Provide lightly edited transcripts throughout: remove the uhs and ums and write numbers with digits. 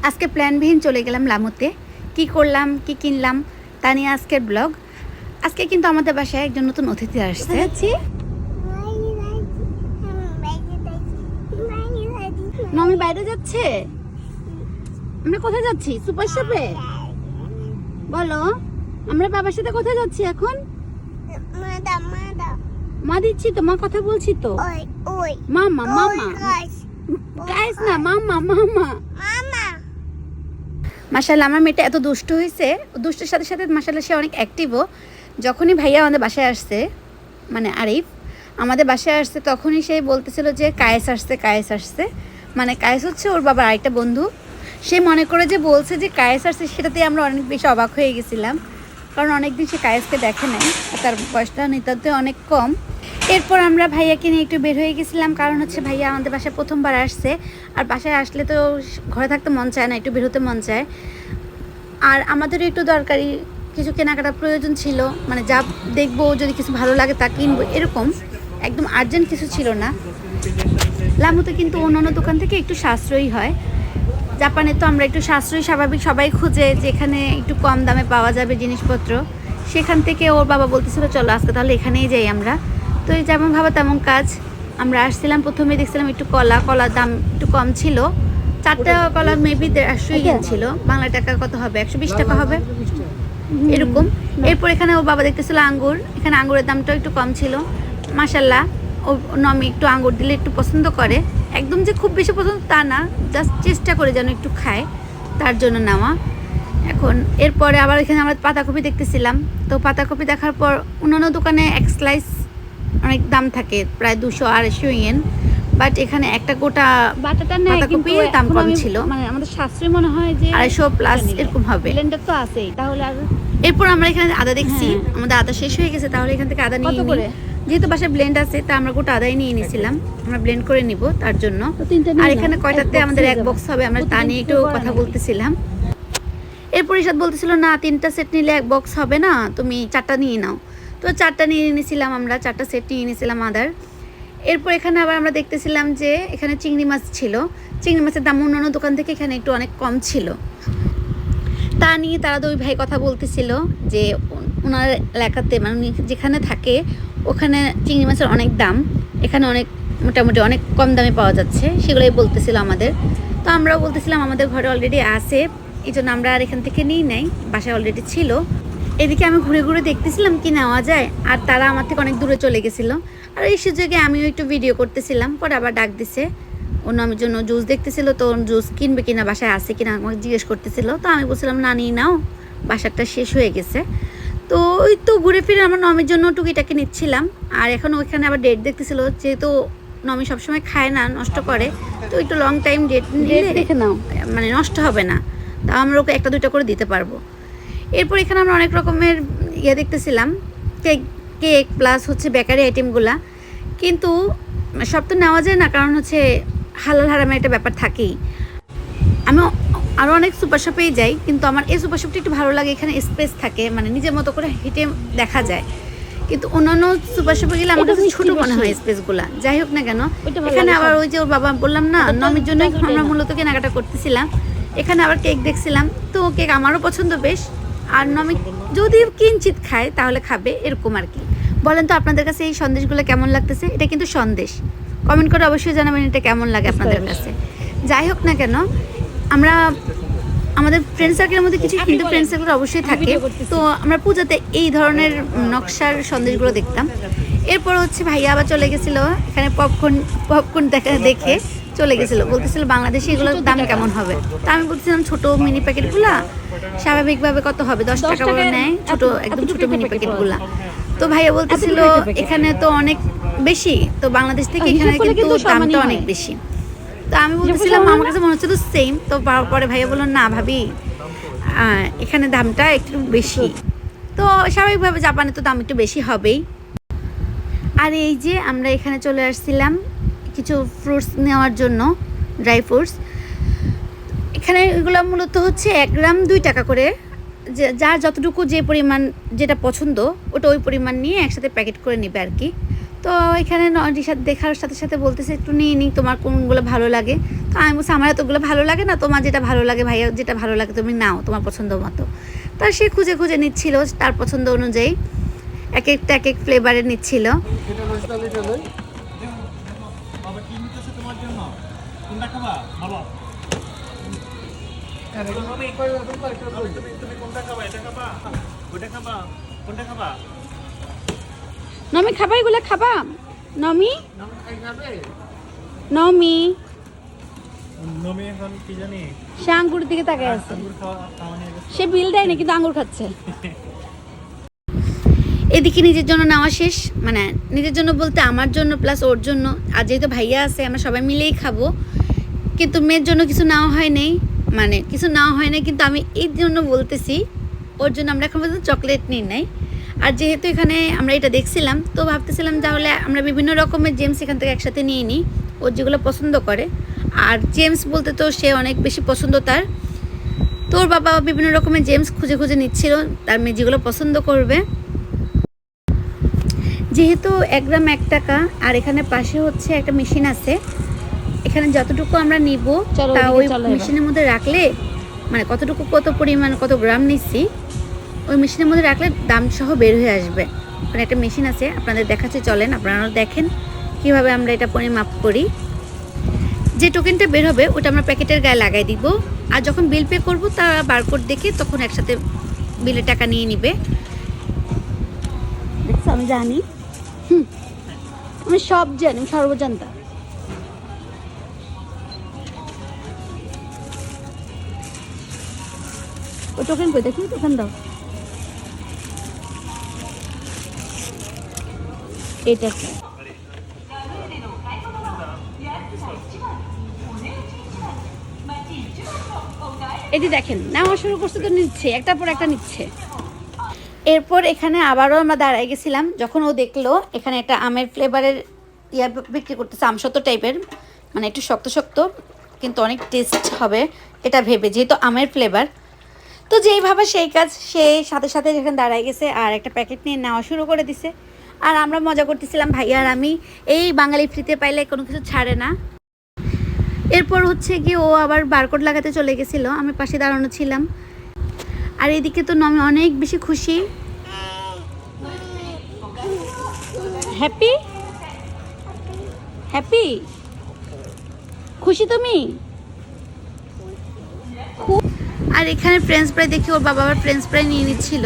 আজকে প্ল্যানবিহীন চলে গেলাম লামুতে। কি করলাম, কি কিনলাম তা নিয়ে আজকের ব্লগ। আজকে কিন্তু আমাদের বাসায় একজন নতুন অতিথি আসছে। নমি বাইরে যাচ্ছে। আমরা কোথায় যাচ্ছি? সুপার শপে। বলো, আমরা বাবার সাথে কোথায় যাচ্ছি এখন? মা দিচ্ছি তো, মা কথা বলছি তো। মামা মামা গাইস না, মামা মামা। মাশাআল্লাহ আমার মেয়েটা এত দুষ্ট হয়েছে। দুষ্টের সাথে সাথে মাশাআল্লাহ সে অনেক অ্যাক্টিভও। যখনই ভাইয়া আমাদের বাসায় আসছে, মানে আরিফ আমাদের বাসায় আসছে, তখনই সে বলতেছিল যে কায়েস আসছে, কায়েস আসছে। মানে কায়েস হচ্ছে ওর বাবার আরেকটা বন্ধু। সে মনে করে যে বলছে যে কায়েস আসছে, সেটাতে আমরা অনেক বেশি অবাক হয়ে গেছিলাম, কারণ অনেকদিন সে কায়েসকে দেখে নাই, তার বয়সটা নিতান্তই অনেক কম। এরপর আমরা ভাইয়াকে নিয়ে একটু বের হয়ে গেছিলাম, কারণ হচ্ছে ভাইয়া আমাদের বাসায় প্রথমবার আসছে। আর বাসায় আসলে তো ঘরে থাকতে মন চায় না, একটু বের হতে মন চায়। আর আমাদেরও একটু দরকারি কিছু কেনাকাটার প্রয়োজন ছিল, মানে যা দেখবো যদি কিছু ভালো লাগে তা কিনবো, এরকম একদম আর্জেন্ট কিছু ছিল না। লামুতে কিন্তু অন্যান্য দোকান থেকে একটু সাশ্রয়ী হয়। জাপানে তো আমরা একটু সাশ্রয়ী স্বাভাবিক, সবাই খুঁজে যেখানে একটু কম দামে পাওয়া যাবে জিনিসপত্র। সেখান থেকে ওর বাবা বলতেছিল চলো আজকে তাহলে এখানেই যাই আমরা। তো এই যেমন ভাবা তেমন কাজ। আমরা আসছিলাম, প্রথমে দেখছিলাম একটু কলার দাম একটু কম ছিল। 4টা কলা মেবি 150 ইয়েন ছিল, বাংলা টাকা কত হবে, 120 টাকা হবে এরকম। এরপর এখানে ওর বাবা দেখতেছিল আঙ্গুর, এখানে আঙ্গুরের দামটাও একটু কম ছিল। মাশাল্লাহ ও নমি একটু আঙ্গুর দিলে একটু পছন্দ করে, একদম যে খুব বেশি পছন্দ তা না, জাস্ট চেষ্টা করে যেন একটু খায়, তার জন্য নেওয়া। এখন এরপরে আবার এখানে আমরা পাতাকপি দেখতেছিলাম। তো পাতাকপি দেখার পর অন্যান্য দোকানে এক স্লাইস অনেক দাম থাকে, প্রায় 200-250 ইয়েন, বাট এখানে একটা গোটা পাতাকপির দাম কম ছিল, মানে আমাদের শাস্ত্রে মনে হয় যে 250+ এরকম হবে। ব্লেন্ডার তো আছেই, তাহলে আর এরপর আমরা এখানে আদা দেখছি, আমাদের আদা শেষ হয়ে গেছে, তাহলে এখান থেকে আদা নিয়ে নিই। যেহেতু বাসায় ব্লেন্ড আছে, তা আমরা গোটা আদাই নিয়ে নিয়েছিলাম, আমরা ব্লেন্ড করে নিব তার জন্য। আর এখানে কয়টাতে আমাদের এক বক্স হবে, আমরা তা নিয়ে একটু কথা বলতেছিলাম। এরপর ইশাদ বলতেছিল না 3টা সেট নিলে এক বক্স হবে না, তুমি 4টা নিয়ে নাও। তো 4টা নিয়ে নিয়েছিলাম, আমরা 4টা সেট নিয়ে নিয়েছিলাম আদার। এরপর এখানে আবার আমরা দেখতেছিলাম যে এখানে চিংড়ি মাছ ছিল। চিংড়ি মাছের দাম অন্যান্য দোকান থেকে এখানে একটু অনেক কম ছিল। তা নিয়ে তারা দুই ভাই কথা বলতেছিল যে ওনার এলাকাতে, মানে উনি যেখানে থাকে ওখানে চিংড়ি মাছের অনেক দাম, এখানে অনেক মোটামুটি অনেক কম দামে পাওয়া যাচ্ছে, সেগুলোই বলতেছিল আমাদের। তো আমরাও বলতেছিলাম আমাদের ঘরে অলরেডি আছে, এই জন্য আমরা আর এখান থেকে নিই নাই, বাসায় অলরেডি ছিল। এদিকে আমি ঘুরে ঘুরে দেখতেছিলাম কি নেওয়া যায়, আর তারা আমার থেকে অনেক দূরে চলে গেছিলো। আর এই সুযোগে আমিও একটু ভিডিও করতেছিলাম। পরে আবার ডাক দিছে, অন্য আমার জন্য জুস দেখতেছিল, তো জুস কিনবে কিনা, বাসায় আছে কিনা আমাকে জিজ্ঞেস করতেছিল। তো আমি বলছিলাম না নিয়ে নাও, বাসারটা শেষ হয়ে গেছে। তো ওই তো ঘুরে ফিরে আমার নমির জন্য টুকিটাকে নিচ্ছিলাম। আর এখন ওইখানে আবার ডেট দেখতেছিল, যেহেতু নমি সবসময় খায় না, নষ্ট করে, তো একটু লং টাইম ডেট নিলে দেখে নাও, মানে নষ্ট হবে না, তাও আমরা ওকে 1-2টা করে দিতে পারবো। এরপর এখানে আমরা অনেক রকমের দেখতেছিলাম, কেক প্লাস হচ্ছে বেকারি আইটেমগুলা, কিন্তু সব তো নেওয়া যায় না, কারণ হচ্ছে হালাল হারামের একটা ব্যাপার থাকেই। আমি আরও অনেক সুপার শপেই যাই, কিন্তু আমার এই সুপার শপটা একটু ভালো লাগে, এখানে স্পেস থাকে, মানে নিজের মতো করে হেঁটে দেখা যায়। কিন্তু অন্যান্য সুপার শপে গেলে আমার কাছে ছোটো মনে হয় স্পেসগুলা। যাই হোক না কেন, এখানে আবার ওই যে ওর বাবা বললাম না, নমির জন্য আমরা মূলত কেনাকাটা করতেছিলাম। এখানে আবার কেক দেখছিলাম, তো কেক আমারও পছন্দ বেশ, আর নমি যদি কিঞ্চিত খায় তাহলে খাবে, এরকম আর কি। বলেন তো আপনাদের কাছে এই সন্দেশগুলো কেমন লাগতেছে? এটা কিন্তু সন্দেশ, কমেন্ট করে অবশ্যই জানাবেন এটা কেমন লাগে আপনাদের কাছে। যাই হোক না কেন, আমরা আমাদের ফ্রেন্ড সার্কেলের মধ্যে কিছু হিন্দু ফ্রেন্ড সার্কেল অবশ্যই থাকে, তো আমরা পূজাতে এই ধরনের নকশার সন্দেশগুলো দেখতাম। এরপর হচ্ছে ভাইয়া আবার চলে গেছিলো, এখানে পপকর্ন দেখে চলে গেছিলো, বলতেছিল বাংলাদেশে এগুলোর দাম কেমন হবে। তা আমি বলছিলাম ছোট মিনি প্যাকেটগুলা স্বাভাবিকভাবে কত হবে, 10 টাকা করে নেয়, ছোট একদম ছোট মিনি প্যাকেটগুলা। তো ভাইয়া বলতেছিল এখানে তো অনেক বেশি, তো বাংলাদেশ থেকে এখানে কিন্তু দামটা অনেক বেশি। তো আমি বলতেছিলাম আমার কাছে মনে হচ্ছে তো সেম। তো পরে ভাইয়া বললো না ভাবি, এখানে দামটা একটু বেশি, তো স্বাভাবিকভাবে জাপানে তো দাম একটু বেশি হবেই। আর এই যে আমরা এখানে চলে আসছিলাম কিছু ফ্রুটস নেওয়ার জন্য, ড্রাই ফ্রুটস। এখানে এগুলো মূলত হচ্ছে 1 গ্রাম 2 টাকা করে, যার যতটুকু যে পরিমাণ যেটা পছন্দ ওটা ওই পরিমাণ নিয়ে একসাথে প্যাকেট করে নেবে আর কি। তো এখানে রিশাদ দেখার সাথে সাথে বলতেছে একটু নিয়ে নিই, তোমার কোনগুলো ভালো লাগে। তো আমি বলছি আমার এতগুলো ভালো লাগে না, তোমার যেটা ভালো লাগে ভাইয়া যেটা ভালো লাগে তুমি নাও তোমার পছন্দ মতো। তা সে খুঁজে খুঁজে নিচ্ছিল তার পছন্দ অনুযায়ী, এক একটা এক এক ফ্লেভারের নিচ্ছিল। নমি খাবা এগুলো খাবা? নমি নমি নমি এখন কি জানি সে আঙ্গুরের দিকে তাকায় আছে, আঙ্গুর খাওয়া নিয়ে গেছে। সে বিল দেয় না কিন্তু আঙ্গুর খাচ্ছে। এদিকে নিজের জন্য নেওয়া শেষ, মানে নিজের জন্য বলতে আমার জন্য প্লাস ওর জন্য, আর যেহেতু ভাইয়া আছে আমরা সবাই মিলেই খাবো। কিন্তু মেয়ের জন্য কিছু নেওয়া হয় নাই, মানে কিছু নেওয়া হয় নাই, কিন্তু আমি এই জন্য বলতেছি ওর জন্য আমরা এখন পর্যন্ত চকলেট নিই নাই। আর যেহেতু এখানে আমরা এটা দেখছিলাম তো ভাবতেছিলাম তাহলে আমরা বিভিন্ন রকমের জেমস এখান থেকে একসাথে নিয়ে নিই, ওর যেগুলো পছন্দ করে। আর জেমস বলতে তো সে অনেক বেশি পছন্দ তার, তোর বাবা বিভিন্ন রকমের জেমস খুঁজে খুঁজে নিচ্ছিল তার মেয়ে যেগুলো পছন্দ করবে। যেহেতু 1 গ্রাম 1 টাকা, আর এখানে পাশে হচ্ছে একটা মেশিন আছে, এখানে যতটুকু আমরা নিব চলো তা ওইদিকে ওই চলো এবার। মেশিনের মধ্যে রাখলে, মানে কতটুকু কত পরিমাণ কত গ্রাম নিচ্ছি ওই মেশিনের মধ্যে রাখলে দাম সহ বের হয়ে আসবে। মানে একটা মেশিন আছে আপনাদের দেখাচ্ছে, চলেন আপনারা দেখেন কিভাবে আমরা এটা পরিমাপ করি। যে টোকেনটা বের হবে ওটা আমরা প্যাকেটের গায়ে লাগাই দিব, আর যখন বিল পে করব তার বারকোড দেখে তখন একসাথে বিলের টাকা নিয়ে নিবে। দেখছো আমি জানি, আমি সব জানি, আমি সর্বজান্তা। ও টোকেন কই দেখি, টোকেন দাও। এটা এটি দেখেন নেওয়া শুরু করছে তো নিচ্ছে, একটার পর একটা নিচ্ছে। এরপর এখানে আবারও আমরা দাঁড়ায় গেছিলাম, যখন ও দেখলো এখানে একটা আমের ফ্লেভারের ইয়া বিক্রি করতেছে, আমসত্ব টাইপের, মানে একটু শক্ত শক্ত কিন্তু অনেক টেস্ট হবে এটা ভেবে, যেহেতু আমের ফ্লেভার। তো যেই ভাবে সেই কাজ, সে সাথে সাথে এখানে দাঁড়ায় গেছে আর একটা প্যাকেট নিয়ে নেওয়া শুরু করে দিছে। আর আমরা মজা করতেছিলাম ভাইয়া আর আমি, এই বাঙালি ফ্রিতে পাইলে কোনো কিছু ছাড়ে না। এরপর হচ্ছে গিয়ে ও আবার বারকোড লাগাতে চলে গেছিলো, আমি পাশে দাঁড়ানো ছিলাম। আর এদিকে তো আমি অনেক বেশি খুশি। হ্যাপি হ্যাপি খুশি তুমি? আর এখানে ফ্রেঞ্চ ফ্রাই দেখি ওর বাবা আবার ফ্রেঞ্চ ফ্রাই নিয়ে নিচ্ছিল,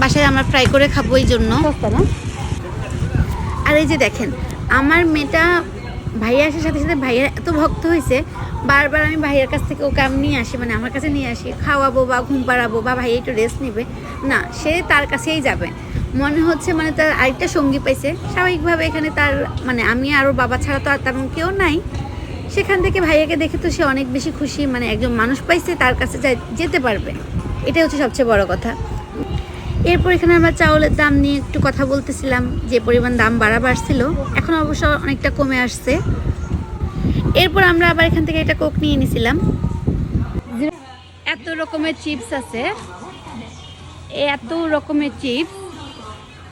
বাসায় আমরা ফ্রাই করে খাবো এই জন্য। সস্তা না? আর এই যে দেখেন আমার মেয়েটা ভাইয়া আসার সাথে সাথে ভাইয়ার এত ভক্ত হয়েছে, বারবার আমি ভাইয়ার কাছ থেকে ওকে আমি নিয়ে আসি, মানে আমার কাছে নিয়ে আসি, খাওয়াবো বা ঘুম পাড়াবো বা ভাইয়া একটু রেস্ট নেবে না, সে তার কাছেই যাবে। মনে হচ্ছে মানে তার আরেকটা সঙ্গী পাইছে। স্বাভাবিকভাবে এখানে তার মানে আমি আর ওর বাবা ছাড়া তো আর তেমন কেউ নাই, সেখান থেকে ভাইয়াকে দেখে তো সে অনেক বেশি খুশি, মানে একজন মানুষ পাইছে তার কাছে যেতে পারবে, এটাই হচ্ছে সবচেয়ে বড় কথা। এরপর এখানে আমরা চাউলের দাম নিয়ে একটু কথা বলতেছিলাম, যে পরিমাণ দাম বাড়ছিল, এখন অবশ্য অনেকটা কমে আসছে। এরপর আমরা আবার এখান থেকে একটা কোক নিয়ে নিয়েছিলাম। এত রকমের চিপস আছে, এত রকমের চিপস,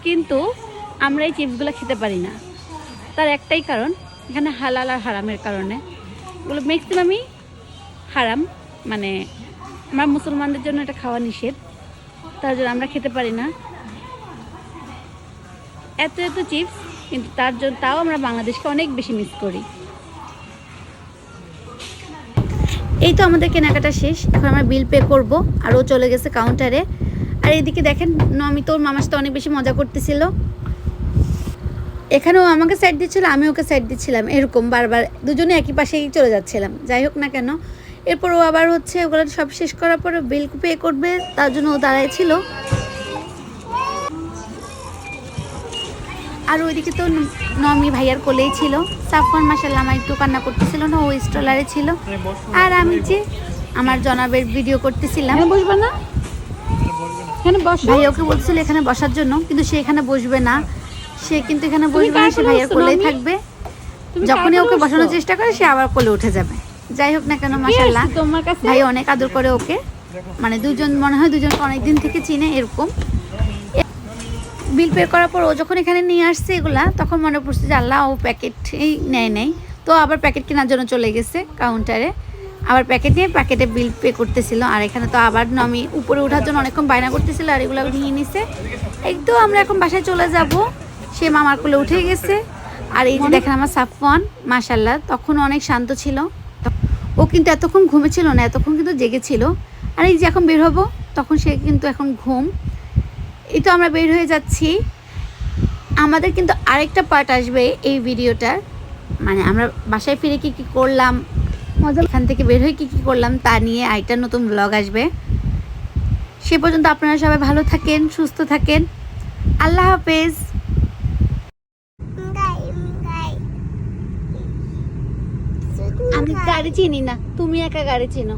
কিন্তু আমরা এই চিপসগুলো খেতে পারি না। তার একটাই কারণ, এখানে হালাল আর হারামের কারণে। এগুলো ম্যাক্সিমামই হারাম, মানে আমরা মুসলমানদের জন্য এটা খাওয়া নিষেধ, তার জন্য আমরা খেতে পারি না। এত এত চিপস, কিন্তু তার জন্য তাও আমরা বাংলাদেশকে অনেক বেশি মিস করি। এই তো আমাদের কেনাকাটা শেষ, এখন আমরা বিল পে করব, আর ও চলে গেছে কাউন্টারে। আর এইদিকে দেখেন নমিত ওর মামার সাথে অনেক বেশি মজা করতেছিল, এখানেও আমাকে সাইড দিচ্ছিল, আমি ওকে সাইড দিচ্ছিলাম, এরকম বারবার দুজনে একই পাশেই চলে যাচ্ছিলাম। যাই হোক না কেন, এরপর ও আবার হচ্ছে ওগুলো সব শেষ করার পরে বিল পে করবে, তার জন্য ও দাঁড়ায় ছিল। আর ওইদিকে তো নমি ভাইয়ার কোলেই ছিল, সাফওয়ান মাশাআল্লাহ আমার একটু কান্না করতেছিল না, ও স্ট্রলারে ছিল। আর আমি যে আমার জনাবের ভিডিও করতেছিলাম। এখানে বসবে না? এখানে বসো। ভাইয়া ওকে বলছিল এখানে বসার জন্য, কিন্তু সে এখানে বসবে না, সে কিন্তু এখানে তুমি বসবে না, সে কার ভাইয়ার কোলে কোলেই বসছো, থাকবে। তুমি যখনই কার ওকে কোলে বসানোর বসছো? চেষ্টা করে সে আবার কোলে উঠে যাবে। যাই হোক না কেন কে মাশাআল্লাহ আসছে তোমার কাছে? ভাই অনেক আদর করে ওকে, মানে দুজন মনে হয় দুজনকে অনেকদিন থেকে চিনে এরকম। বিল পে করার পর ও যখন এখানে নিয়ে আসছে এগুলা, তখন মনে পড়ছে যে আল্লাহ, ও প্যাকেটই নেয় নাই। তো আবার প্যাকেট কেনার জন্য চলে গেছে কাউন্টারে, আবার প্যাকেট নিয়ে প্যাকেটে বিল পে করতেছিল। আর এখানে তো আবার নমি উপরে ওঠার জন্য অনেকক্ষণ বায়না করতেছিল, আর এগুলো নিয়ে নিছে। এই তো আমরা এখন বাসায় চলে যাব, সে মামার কোলে উঠে গেছে। আর এই যে দেখেন আমার সাফওয়ান, মাশাল্লাহ তখন অনেক শান্ত ছিল, ও কিন্তু এতক্ষণ ঘুমেছিল না, এতক্ষণ কিন্তু জেগেছিল। আর এই যে এখন বের হবো, তখন সে কিন্তু এখন ঘুম। এই তো আমরা বের হয়ে যাচ্ছি। আমাদের কিন্তু আরেকটা পার্ট আসবে এই ভিডিওটার, মানে আমরা বাসায় ফিরে কি কি করলাম, মজা এখান থেকে বের হয়ে কি কি করলাম তা নিয়ে আরেকটা নতুন ব্লগ আসবে। সে পর্যন্ত আপনারা সবাই ভালো থাকেন, সুস্থ থাকেন। আল্লাহ হাফেজ। আমি গাড়ি চিনি না, তুমি একা গাড়ি চিনো।